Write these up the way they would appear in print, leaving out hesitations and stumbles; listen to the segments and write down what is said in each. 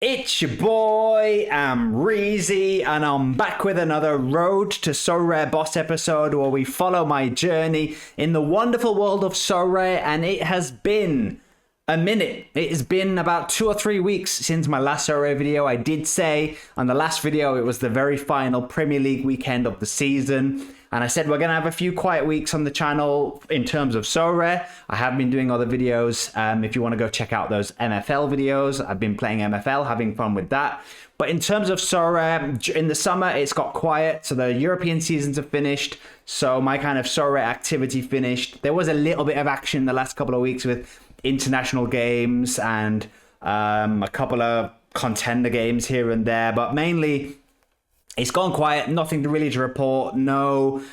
It's your boy, Amreezy, and I'm back with another Road to Sorare Boss episode where we follow my journey in the wonderful world of Sorare, and it has been a minute. It has been about 2 or 3 weeks since my last Sorare video. I did say on the last video it was the very final Premier League weekend of the season, and I said we're going to have a few quiet weeks on the channel in terms of Sorare. I have been doing other videos. If you want to go check out those MFL videos, I've been playing MFL, having fun with that. But in terms of Sorare, in the summer, it's got quiet. So the European seasons are finished. So my kind of Sorare activity finished. There was a little bit of action the last couple of weeks with international games and a couple of contender games here and there. But mainly, it's gone quiet, nothing really to report, no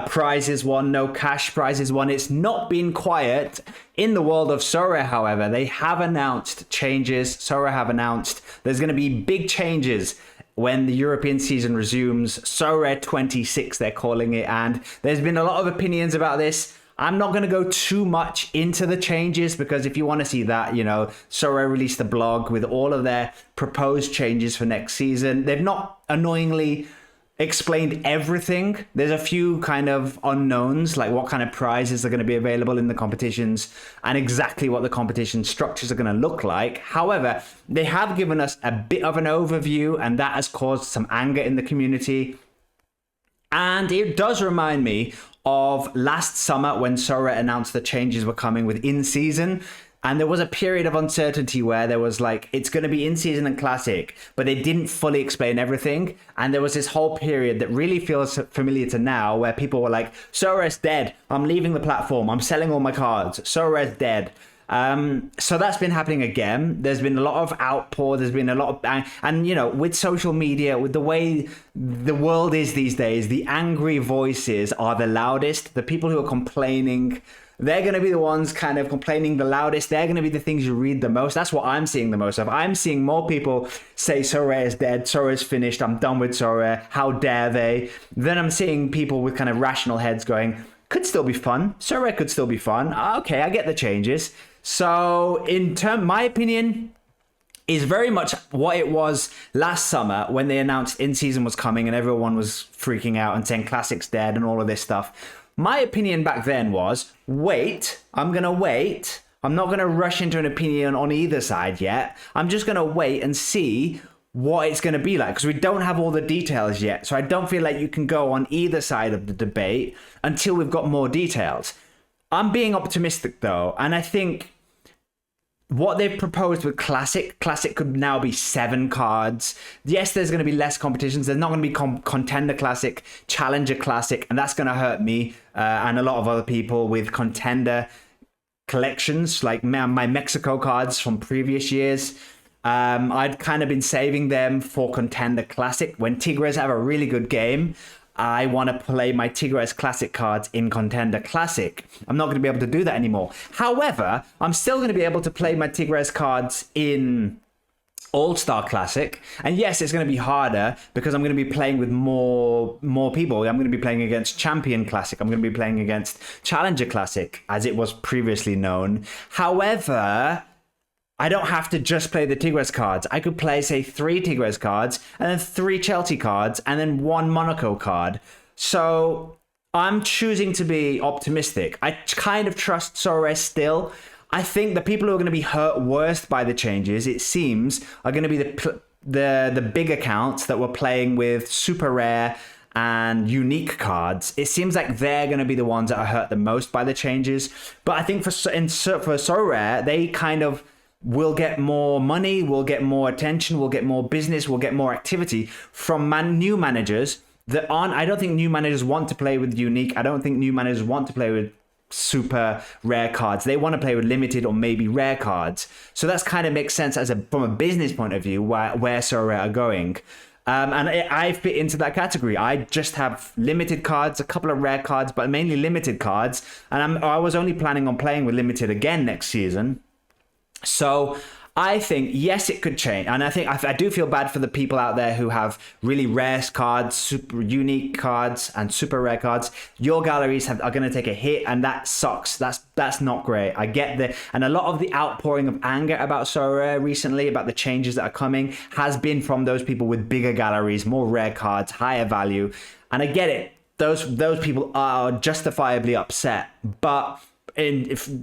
prizes won, no cash prizes won. It's not been quiet in the world of Sorare, however. They have announced changes. Sorare have announced there's going to be big changes when the European season resumes. Sorare 26, they're calling it, and there's been a lot of opinions about this. I'm not going to go too much into the changes because if you want to see that, you know, Sorare released a blog with all of their proposed changes for next season. They've not annoyingly explained everything. There's a few kind of unknowns, like what kind of prizes are going to be available in the competitions and exactly what the competition structures are going to look like. However, they have given us a bit of an overview, and that has caused some anger in the community. And it does remind me of last summer when Sorare announced the changes were coming with in-season. And there was a period of uncertainty where there was like, it's going to be in-season and classic, but they didn't fully explain everything. And there was this whole period that really feels familiar to now where people were like, Sorare's dead. I'm leaving the platform. I'm selling all my cards. Sorare's dead. So that's been happening again. There's been a lot of outpour. There's been a lot of, and you know, with social media, with the way the world is these days, the angry voices are the loudest. The people who are complaining, they're going to be the ones kind of complaining the loudest. They're going to be the things you read the most. That's what I'm seeing the most of. I'm seeing more people say Sorare is dead, Sorare is finished, I'm done with Sorare, how dare they. Then I'm seeing people with kind of rational heads going, could still be fun. Sorare could still be fun. Okay, I get the changes. So my opinion is very much what it was last summer when they announced in-season was coming and everyone was freaking out and saying classic's dead and all of this stuff. My opinion back then was, wait, I'm going to wait. I'm not going to rush into an opinion on either side yet. I'm just going to wait and see what it's going to be like because we don't have all the details yet. So I don't feel like you can go on either side of the debate until we've got more details. I'm being optimistic though, and I think what they've proposed with Classic could now be 7 cards. Yes, there's going to be less competitions. There's not going to be Contender Classic, Challenger Classic, and that's going to hurt me and a lot of other people with Contender collections, like my Mexico cards from previous years. I'd kind of been saving them for Contender Classic. When Tigres have a really good game, I want to play my Tigres Classic cards in Contender Classic. I'm not going to be able to do that anymore. However, I'm still going to be able to play my Tigres cards in All-Star Classic. And yes, it's going to be harder because I'm going to be playing with more people. I'm going to be playing against Champion Classic. I'm going to be playing against Challenger Classic, as it was previously known. However, I don't have to just play the Tigres cards. I could play, say, 3 Tigres cards, and then 3 Chelsea cards, and then 1 Monaco card. So I'm choosing to be optimistic. I kind of trust Sorare still. I think the people who are going to be hurt worst by the changes, it seems, are going to be the big accounts that were playing with super rare and unique cards. It seems like they're going to be the ones that are hurt the most by the changes. But I think for Sorare, they kind of we'll get more money, we'll get more attention, we'll get more business, we'll get more activity from new managers that aren't. I don't think new managers want to play with unique. I don't think new managers want to play with super rare cards. They want to play with limited or maybe rare cards. So that's kind of makes sense from a business point of view where Sorare are going. And I fit into that category. I just have limited cards, a couple of rare cards, but mainly limited cards. And I was only planning on playing with limited again next season. So I think, yes, it could change. And I think I do feel bad for the people out there who have really rare cards, super unique cards, and super rare cards. Your galleries are going to take a hit, and that sucks. That's not great. I get that. And a lot of the outpouring of anger about Sorare recently, about the changes that are coming, has been from those people with bigger galleries, more rare cards, higher value. And I get it. Those people are justifiably upset. But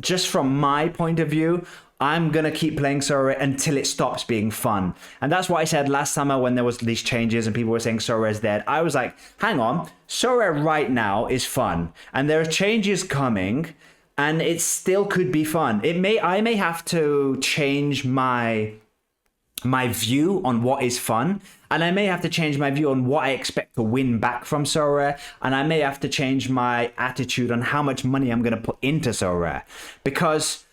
just from my point of view, I'm going to keep playing Sorare until it stops being fun. And that's what I said last summer when there was these changes and people were saying Sorare is dead. I was like, hang on, Sorare right now is fun. And there are changes coming and it still could be fun. I may have to change my view on what is fun. And I may have to change my view on what I expect to win back from Sorare. And I may have to change my attitude on how much money I'm going to put into Sorare. Because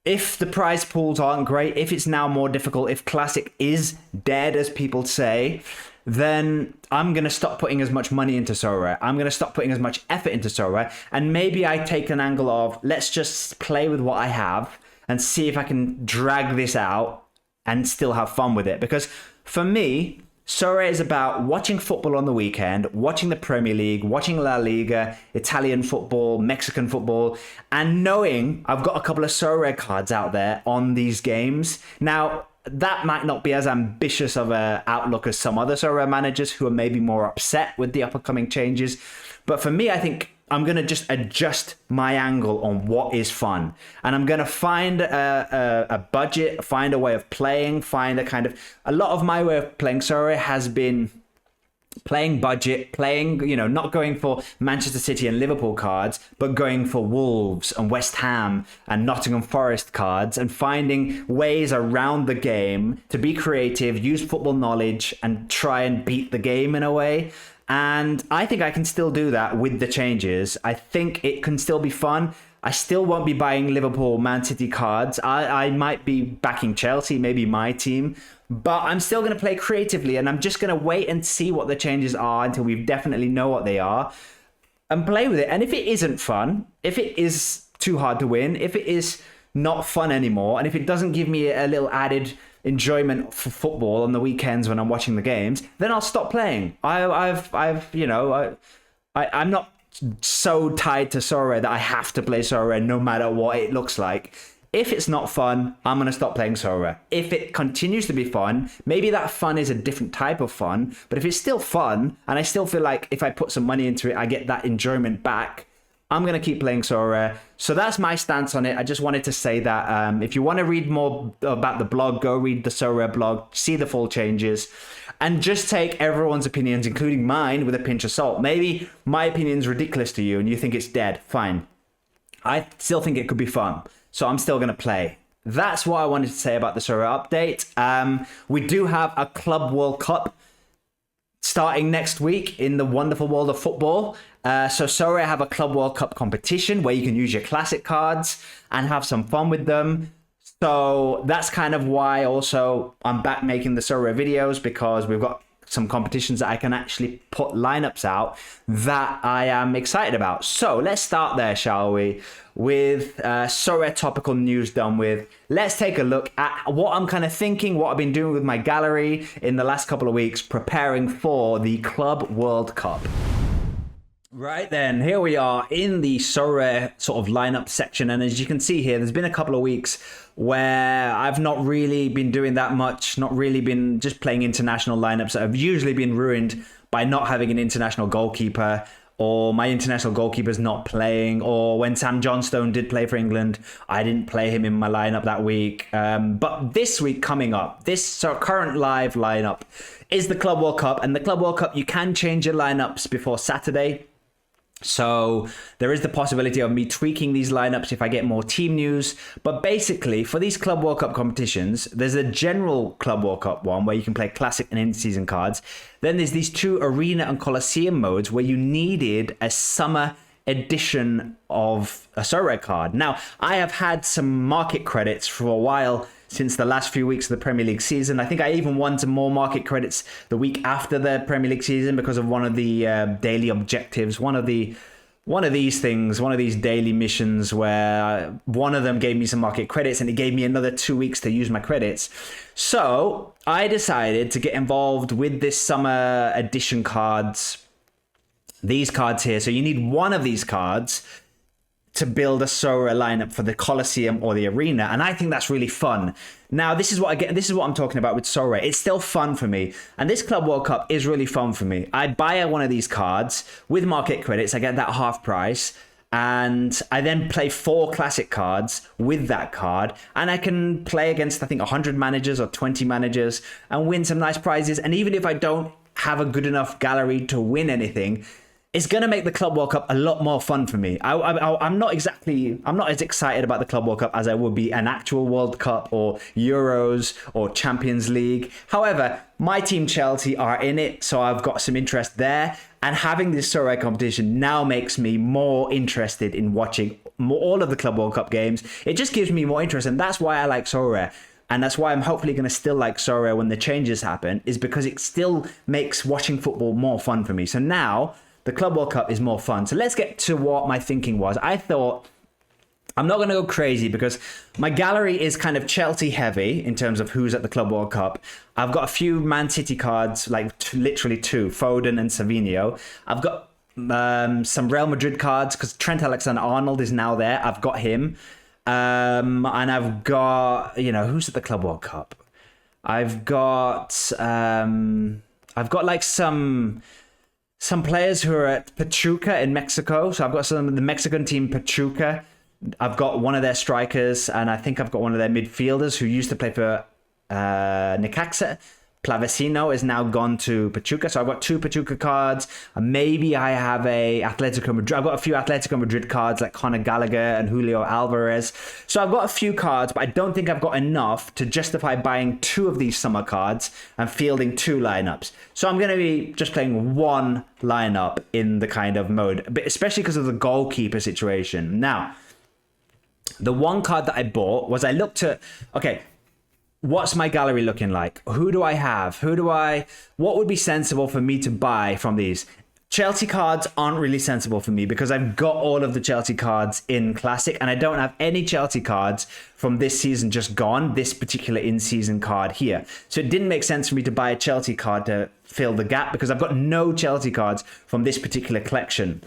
if the prize pools aren't great, if it's now more difficult, if Classic is dead, as people say, then I'm going to stop putting as much money into Sorare. I'm going to stop putting as much effort into Sorare. And maybe I take an angle of, let's just play with what I have and see if I can drag this out and still have fun with it. Because for me, Sorare is about watching football on the weekend, watching the Premier League, watching La Liga, Italian football, Mexican football, and knowing I've got a couple of Sorare cards out there on these games. Now, that might not be as ambitious of an outlook as some other Sorare managers who are maybe more upset with the upcoming changes. But for me, I think I'm going to just adjust my angle on what is fun. And I'm going to find a budget, find a way of playing, a lot of my way of playing Sorare has been playing budget, not going for Manchester City and Liverpool cards, but going for Wolves and West Ham and Nottingham Forest cards and finding ways around the game to be creative, use football knowledge and try and beat the game in a way. And I think I can still do that with the changes. I think it can still be fun. I still won't be buying Liverpool, Man City cards. I might be backing Chelsea, maybe my team. But I'm still going to play creatively. And I'm just going to wait and see what the changes are until we definitely know what they are. And play with it. And if it isn't fun, if it is too hard to win, if it is not fun anymore, and if it doesn't give me a little added enjoyment for football on the weekends when I'm watching the games, then I'll stop playing. I'm not so tied to Sorare that I have to play Sorare no matter what it looks like. If it's not fun, I'm going to stop playing Sorare. If it continues to be fun, maybe that fun is a different type of fun, but if it's still fun and I still feel like if I put some money into it, I get that enjoyment back, I'm going to keep playing Sorare. So that's my stance on it. I just wanted to say that if you want to read more about the blog, go read the Sorare blog, see the full changes, and just take everyone's opinions, including mine, with a pinch of salt. Maybe my opinion's ridiculous to you and you think it's dead. Fine. I still think it could be fun. So I'm still going to play. That's what I wanted to say about the Sorare update. We do have a Club World Cup starting next week in the wonderful world of football. So Sorare have a Club World Cup competition where you can use your classic cards and have some fun with them. So that's kind of why also I'm back making the Sorare videos, because we've got some competitions that I can actually put lineups out that I am excited about. So let's start there, shall we? With Sorare topical news done with. Let's take a look at what I'm kind of thinking, what I've been doing with my gallery in the last couple of weeks, preparing for the Club World Cup. Right then, here we are in the Sorare sort of lineup section, and as you can see here, there's been a couple of weeks where I've not really been doing that much, not really been just playing international lineups that have usually been ruined by not having an international goalkeeper, or my international goalkeeper's not playing, or when Sam Johnstone did play for England, I didn't play him in my lineup that week. But this week coming up, this current live lineup is the Club World Cup, and the Club World Cup, you can change your lineups before Saturday. So there is the possibility of me tweaking these lineups if I get more team news. But basically, for these Club World Cup competitions, there's a general Club World Cup one where you can play classic and in-season cards. Then there's these two Arena and Coliseum modes where you needed a summer edition of a Sorare card. Now, I have had some market credits for a while since the last few weeks of the Premier League season. I think I even won some more market credits the week after the Premier League season because of one of the daily objectives, one of the one of these things, one of these daily missions where one of them gave me some market credits and it gave me another 2 weeks to use my credits. So I decided to get involved with this summer edition cards, these cards here. So you need one of these cards to build a Sorare lineup for the Coliseum or the Arena. And I think that's really fun. Now, this is what I'm talking about with Sorare. It's still fun for me. And this Club World Cup is really fun for me. I buy one of these cards with market credits. I get that half price. And I then play 4 classic cards with that card. And I can play against, I think, 100 managers or 20 managers and win some nice prizes. And even if I don't have a good enough gallery to win anything, it's going to make the Club World Cup a lot more fun for me. I'm not as excited about the Club World Cup as I would be an actual World Cup or Euros or Champions League. However, my team Chelsea are in it, so I've got some interest there. And having this Sorare competition now makes me more interested in watching all of the Club World Cup games. It just gives me more interest, and that's why I like Sorare. And that's why I'm hopefully going to still like Sorare when the changes happen, is because it still makes watching football more fun for me. So now the Club World Cup is more fun. So let's get to what my thinking was. I thought, I'm not going to go crazy because my gallery is kind of Chelsea heavy in terms of who's at the Club World Cup. I've got a few Man City cards, like literally 2, Foden and Savinho. I've got some Real Madrid cards because Trent Alexander-Arnold is now there. I've got him. And I've got, who's at the Club World Cup? I've got like some players who are at Pachuca in Mexico. So I've got some of the Mexican team Pachuca. I've got one of their strikers, and I think I've got one of their midfielders who used to play for Necaxa. Plavecino is now gone to Pachuca. So I've got 2 Pachuca cards. Maybe I have a Atletico Madrid. I've got a few Atletico Madrid cards like Conor Gallagher and Julio Alvarez. So I've got a few cards, but I don't think I've got enough to justify buying 2 of these summer cards and fielding 2 lineups. So I'm going to be just playing 1 lineup in the kind of mode, but especially because of the goalkeeper situation. Now, the one card that I bought was I looked at, okay, what's my gallery looking like? Who do I have? What would be sensible for me to buy from these? Chelsea cards aren't really sensible for me because I've got all of the Chelsea cards in Classic and I don't have any Chelsea cards from this season just gone, this particular in-season card here. So it didn't make sense for me to buy a Chelsea card to fill the gap because I've got no Chelsea cards from this particular collection.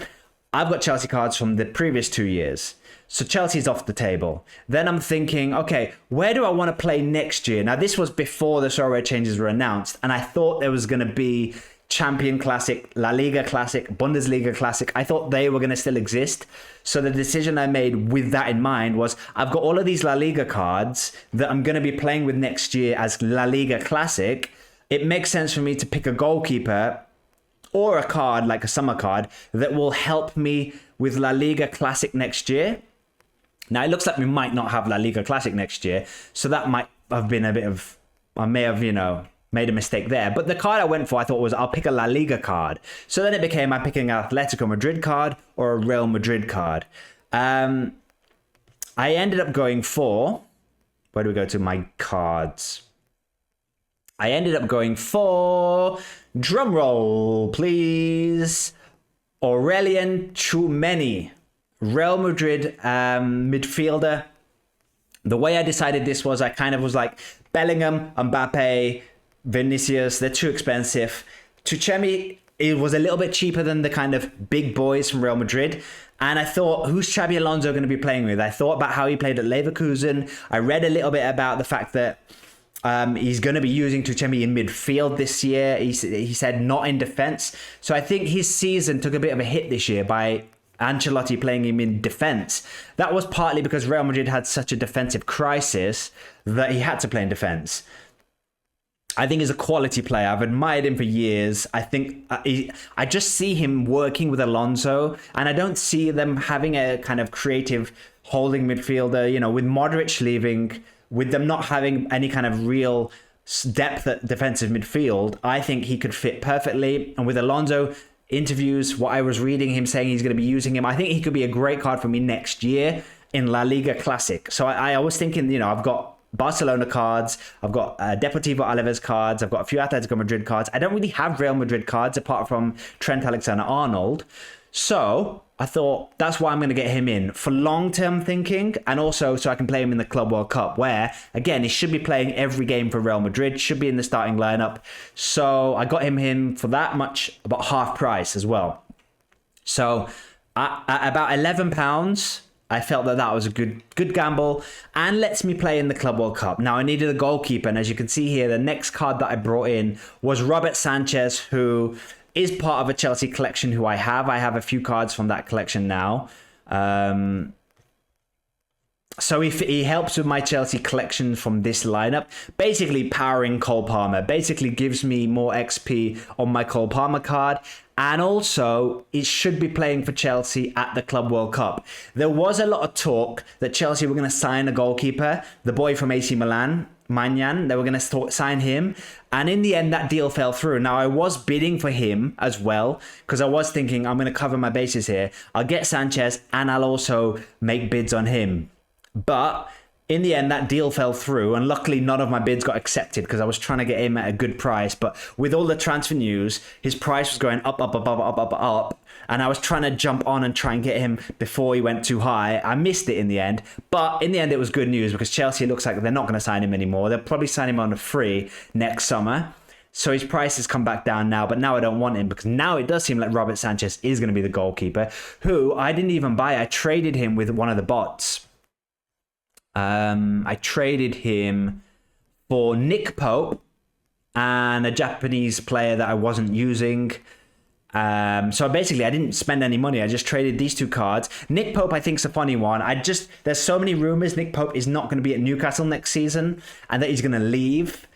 I've got Chelsea cards from the previous 2 years. So Chelsea's off the table. Then I'm thinking, okay, where do I want to play next year? Now, this was before the Sorare changes were announced, and I thought there was going to be Champion Classic, La Liga Classic, Bundesliga Classic. I thought they were going to still exist. So the decision I made with that in mind was I've got all of these La Liga cards that I'm going to be playing with next year as La Liga Classic. It makes sense for me to pick a goalkeeper or a card, like a summer card, that will help me with La Liga Classic next year. Now, it looks like we might not have La Liga Classic next year, so that might have been I may have, made a mistake there. But the card I went for, I thought was I'll pick a La Liga card. So then it became I'm picking an Atletico Madrid card or a Real Madrid card. I ended up going for, where do we go to my cards? I ended up going for, drum roll, please, Aurelien Tchouameni. Real Madrid midfielder. The way I decided this was I kind of was like Bellingham, Mbappe, Vinicius, they're too expensive. Tchouameni, it was a little bit cheaper than the kind of big boys from Real Madrid. And I thought, who's Xabi Alonso going to be playing with? I thought about how he played at Leverkusen. I read a little bit about the fact that he's going to be using Tchouameni in midfield this year. He said not in defense. So I think his season took a bit of a hit this year by Ancelotti playing him in defense. That was partly because Real Madrid had such a defensive crisis that he had to play in defense. I think he's a quality player. I've admired him for years. I think I just see him working with Alonso, and I don't see them having a kind of creative holding midfielder, with Modric leaving, with them not having any kind of real depth at defensive midfield. I think he could fit perfectly. And with Alonso, interviews, what I was reading, him saying he's going to be using him, I think he could be a great card for me next year in La Liga Classic. So I was thinking, I've got Barcelona cards, I've got Deportivo Alaves cards, I've got a few Atletico Madrid cards. I don't really have Real Madrid cards apart from Trent Alexander-Arnold. So I thought that's why I'm going to get him in for long-term thinking, and also so I can play him in the Club World Cup, where, again, he should be playing every game for Real Madrid, should be in the starting lineup. So I got him in for that much, about half price as well. So at about £11, I felt that was a good gamble and lets me play in the Club World Cup. Now, I needed a goalkeeper, and as you can see here, the next card that I brought in was Robert Sanchez, who is part of a Chelsea collection who I have. I have a few cards from that collection now. So he helps with my Chelsea collection from this lineup, basically powering Cole Palmer, basically gives me more XP on my Cole Palmer card. And also, it should be playing for Chelsea at the Club World Cup. There was a lot of talk that Chelsea were going to sign a goalkeeper, the boy from AC Milan, Magnan. They were going to sign him. And in the end, that deal fell through. Now, I was bidding for him as well, because I was thinking, I'm going to cover my bases here. I'll get Sanchez, and I'll also make bids on him. But in the end, that deal fell through, and luckily none of my bids got accepted because I was trying to get him at a good price. But with all the transfer news, his price was going up, and I was trying to jump on and try and get him before he went too high. I missed it in the end, but in the end it was good news because Chelsea looks like they're not going to sign him anymore. They'll probably sign him on a free next summer. So his price has come back down now, but now I don't want him because now it does seem like Robert Sanchez is going to be the goalkeeper, who I didn't even buy. I traded him with one of the bots. I traded him for Nick Pope and a Japanese player that I wasn't using. So basically, I didn't spend any money. I just traded these two cards. Nick Pope, I think, is a funny one. There's so many rumors Nick Pope is not going to be at Newcastle next season and that he's going to leave.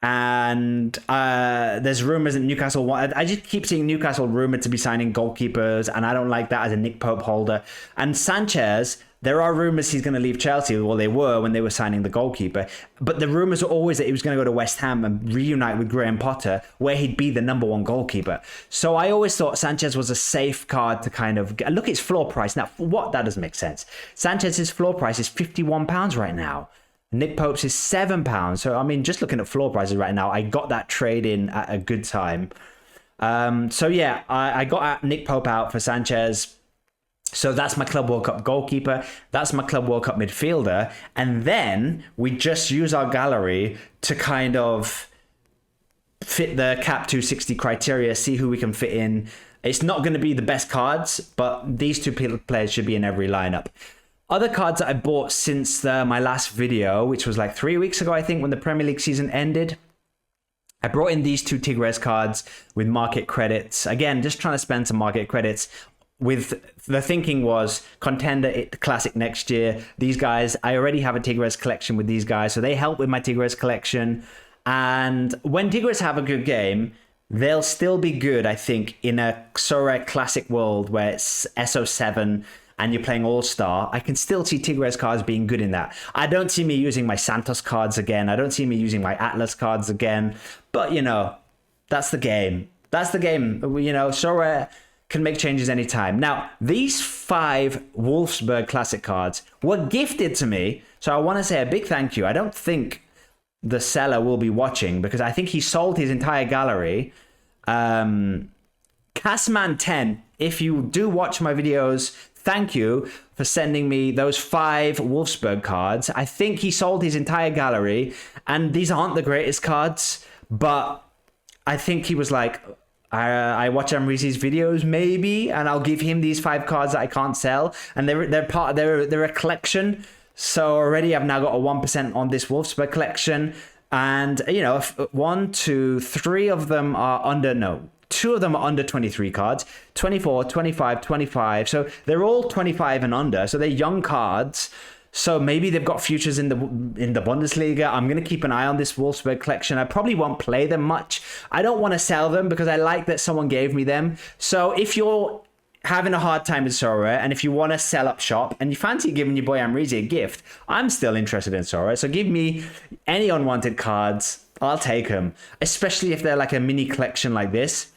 And there's rumors that Newcastle I just keep seeing Newcastle rumored to be signing goalkeepers, and I don't like that as a Nick Pope holder. And Sanchez, there are rumors he's going to leave Chelsea. Well, they were when they were signing the goalkeeper. But the rumors were always that he was going to go to West Ham and reunite with Graham Potter, where he'd be the number one goalkeeper. So I always thought Sanchez was a safe card to kind of look at his floor price. Now, for what? That doesn't make sense. Sanchez's floor price is £51 right now. Nick Pope's is £7. So, I mean, just looking at floor prices right now, I got that trade in at a good time. So, yeah, I got Nick Pope out for Sanchez. So that's my Club World Cup goalkeeper. That's my Club World Cup midfielder. And then we just use our gallery to kind of fit the cap 260 criteria, see who we can fit in. It's not going to be the best cards, but these two players should be in every lineup. Other cards that I bought since my last video, which was like 3 weeks ago, I think, when the Premier League season ended. I brought in these two Tigres cards with market credits. Again, just trying to spend some market credits. With the thinking was contender classic next year. These guys, I already have a Tigres collection with these guys, so they help with my Tigres collection. And when Tigres have a good game, they'll still be good, I think, in a Sorare Classic world where it's SO7 and you're playing All-Star. I can still see Tigres cards being good in that. I don't see me using my Santos cards again. I don't see me using my Atlas cards again. But, you know, that's the game. That's the game. You know, Sorare can make changes anytime. Now, these 5 Wolfsburg Classic cards were gifted to me. So I want to say a big thank you. I don't think the seller will be watching because I think he sold his entire gallery. Casman10, if you do watch my videos, thank you for sending me those 5 Wolfsburg cards. I think he sold his entire gallery, and these aren't the greatest cards, but I think he was like, I watch Amreezy's videos maybe, and I'll give him these 5 cards that I can't sell, and they're a collection. So already I've now got a 1% on this Wolfsburg collection, and you know, 1, 2, 3 of them are under 2 of them are under 23 cards, 24, 25, 25. So they're all 25 and under. So they're young cards. So maybe they've got futures in the Bundesliga. I'm going to keep an eye on this Wolfsburg collection. I probably won't play them much. I don't want to sell them because I like that someone gave me them. So if you're having a hard time with Sorare, and if you want to sell up shop and you fancy giving your boy Amreezy a gift, I'm still interested in Sorare. So give me any unwanted cards. I'll take them, especially if they're like a mini collection like this.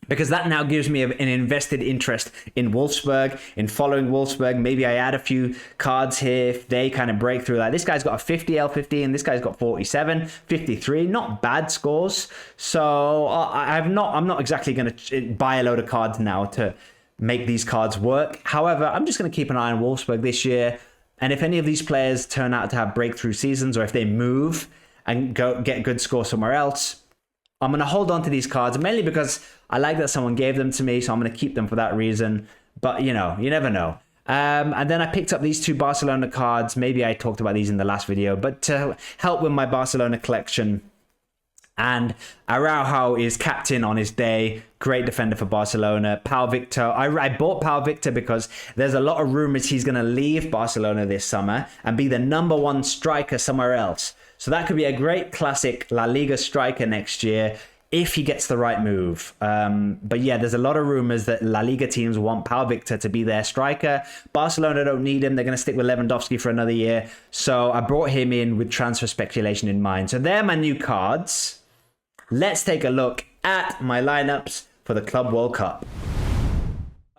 because that now gives me an invested interest in Wolfsburg, in following Wolfsburg. Maybe I add a few cards here if they kind of break through. Like this guy's got a 50 L50 and this guy's got 47, 53. Not bad scores. So I'm not exactly going to buy a load of cards now to make these cards work. However, I'm just going to keep an eye on Wolfsburg this year. And if any of these players turn out to have breakthrough seasons, or if they move and go get good scores somewhere else, I'm going to hold on to these cards, mainly because I like that someone gave them to me, so I'm going to keep them for that reason. But, you know, you never know. And then I picked up these two Barcelona cards. Maybe I talked about these in the last video, but to help with my Barcelona collection. And Araujo is captain on his day. Great defender for Barcelona. Pau Victor. I bought Pau Victor because there's a lot of rumors he's going to leave Barcelona this summer and be the #1 striker somewhere else. So that could be a great classic La Liga striker next year if he gets the right move. But yeah, there's a lot of rumors that La Liga teams want Pau Victor to be their striker. Barcelona don't need him. They're going to stick with Lewandowski for another year. So I brought him in with transfer speculation in mind. So they're my new cards. Let's take a look at my lineups for the Club World Cup.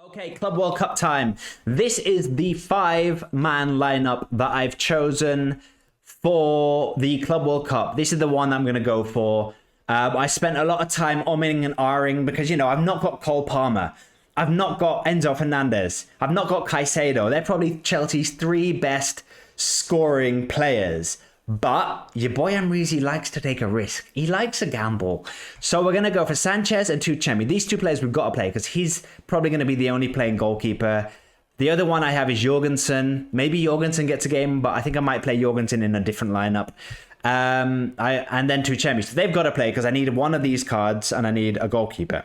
Okay, Club World Cup time. This is the 5-man lineup that I've chosen for the Club World Cup. This is the one I'm going to go for. I spent a lot of time umming and ahhing because, you know, I've not got Cole Palmer. I've not got Enzo Fernandez. I've not got Caicedo. They're probably Chelsea's 3 best scoring players. But your boy Amreezy likes to take a risk. He likes a gamble. So we're going to go for Sanchez and Tuchemi. These 2 players we've got to play because he's probably going to be the only playing goalkeeper. The other one I have is Jorgensen. Maybe Jorgensen gets a game, but I think I might play Jorgensen in a different lineup. And then Tuchemi. So they've got to play because I need one of these cards and I need a goalkeeper.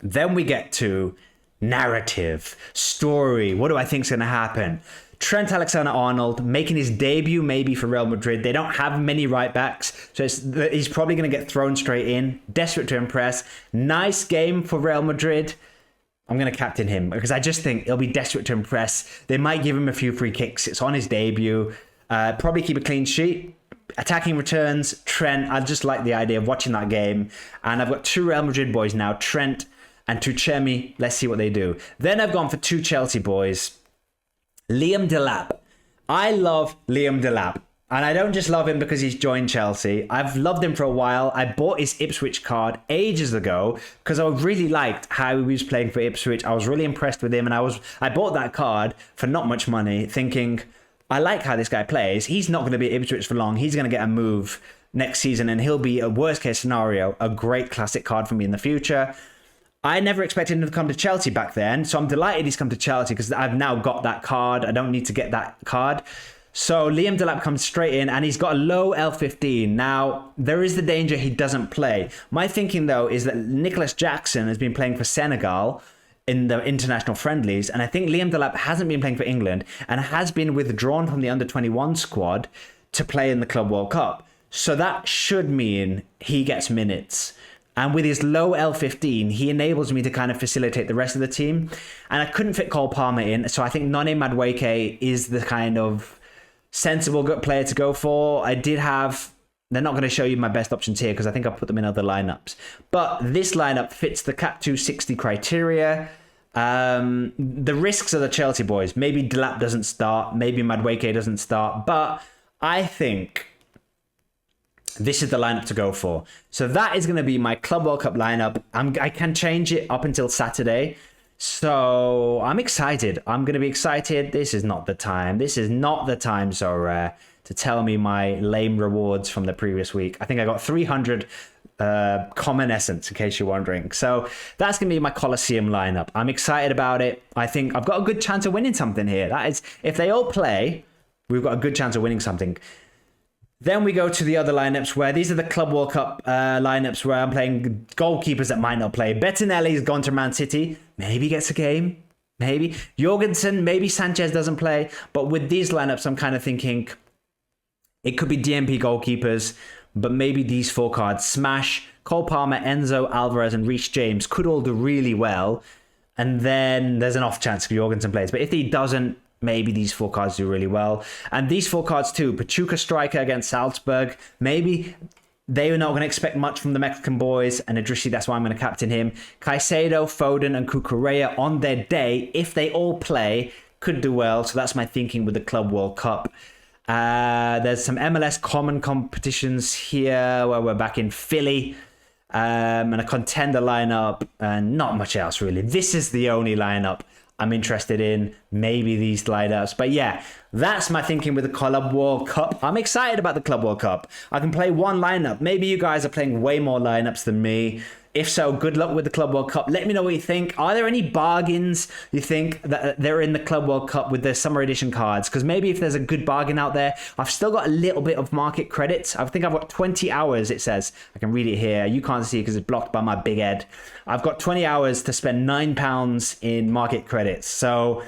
Then we get to narrative, story. What do I think is going to happen? Trent Alexander-Arnold making his debut maybe for Real Madrid. They don't have many right backs, so he's probably going to get thrown straight in. Desperate to impress. Nice game for Real Madrid. I'm going to captain him because I just think he'll be desperate to impress. They might give him a few free kicks. It's on his debut. Probably keep a clean sheet. Attacking returns, Trent. I just like the idea of watching that game. And I've got 2 Real Madrid boys now, Trent and Tuchemi. Let's see what they do. Then I've gone for 2 Chelsea boys. Liam Delap. I love Liam Delap. And I don't just love him because he's joined Chelsea. I've loved him for a while. I bought his Ipswich card ages ago because I really liked how he was playing for Ipswich. I was really impressed with him. And I bought that card for not much money thinking, I like how this guy plays. He's not going to be at Ipswich for long. He's going to get a move next season and he'll be, a worst case scenario, a great classic card for me in the future. I never expected him to come to Chelsea back then, so I'm delighted he's come to Chelsea because I've now got that card. I don't need to get that card. So Liam Delap comes straight in and he's got a low L15. Now, there is the danger he doesn't play. My thinking, though, is that Nicholas Jackson has been playing for Senegal in the international friendlies, and I think Liam Delap hasn't been playing for England and has been withdrawn from the under-21 squad to play in the Club World Cup. So that should mean he gets minutes. And with his low L15, he enables me to kind of facilitate the rest of the team. And I couldn't fit Cole Palmer in, so I think Noni Madueke is the kind of sensible good player to go for. I did have... They're not going to show you my best options here because I think I put them in other lineups. But this lineup fits the Cap 260 criteria. The risks are the Chelsea boys. Maybe Delap doesn't start. Maybe Madueke doesn't start. But I think... this is the lineup to go for. So that is going to be my Club World Cup lineup. I can change it up until Saturday. So I'm excited. I'm going to be excited. This is not the time. This is not the time, Sorare, to tell me my lame rewards from the previous week. I think I got 300 common essence, in case you're wondering. So that's going to be my Colosseum lineup. I'm excited about it. I think I've got a good chance of winning something here. That is, if they all play, we've got a good chance of winning something. Then we go to the other lineups where these are the Club World Cup lineups where I'm playing goalkeepers that might not play. Bettinelli's gone to Man City. Maybe gets a game. Maybe. Jorgensen, maybe Sanchez doesn't play. But with these lineups, I'm kind of thinking it could be DMP goalkeepers, but maybe these 4 cards, Smash, Cole Palmer, Enzo, Alvarez, and Reece James could all do really well. And then there's an off chance if Jorgensen plays. But if he doesn't, maybe these 4 cards do really well. And these 4 cards too. Pachuca striker against Salzburg. Maybe They are not going to expect much from the Mexican boys, and Idrissi, that's why I'm going to captain him. Caicedo, Foden, and Cucurella on their day, if they all play, could do well. So that's my thinking with the Club World Cup. There's some MLS common competitions here where we're back in Philly, and a contender lineup, and not much else really. This is the only lineup I'm interested in, maybe these lineups. But yeah, that's my thinking with the Club World Cup. I'm excited about the Club World Cup. I can play one lineup. Maybe you guys are playing way more lineups than me. If so, good luck with the Club World Cup. Let me know what you think. Are there any bargains you think that they're in the Club World Cup with the Summer Edition cards? Because maybe if there's a good bargain out there, I've still got a little bit of market credits. I think I've got 20 hours, it says. I can read it here. You can't see it because it's blocked by my big head. I've got 20 hours to spend £9 in market credits. So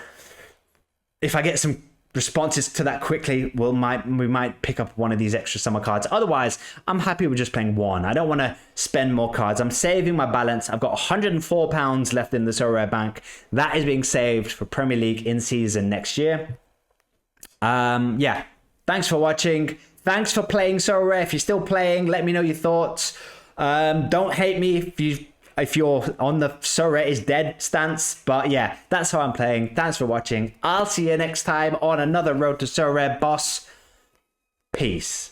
if I get some responses to that quickly, we might pick up one of these extra summer cards. Otherwise, I'm happy with just playing one. I don't want to spend more cards. I'm saving my balance. I've got £104 left in the Sorare Bank. That is being saved for Premier League in season next year. Yeah, thanks for watching. Thanks for playing Sorare. If you're still playing, let me know your thoughts. Don't hate me if you're on the Sorare is dead stance. But yeah, that's how I'm playing. Thanks for watching. I'll see you next time on another Road to Sorare Boss. Peace.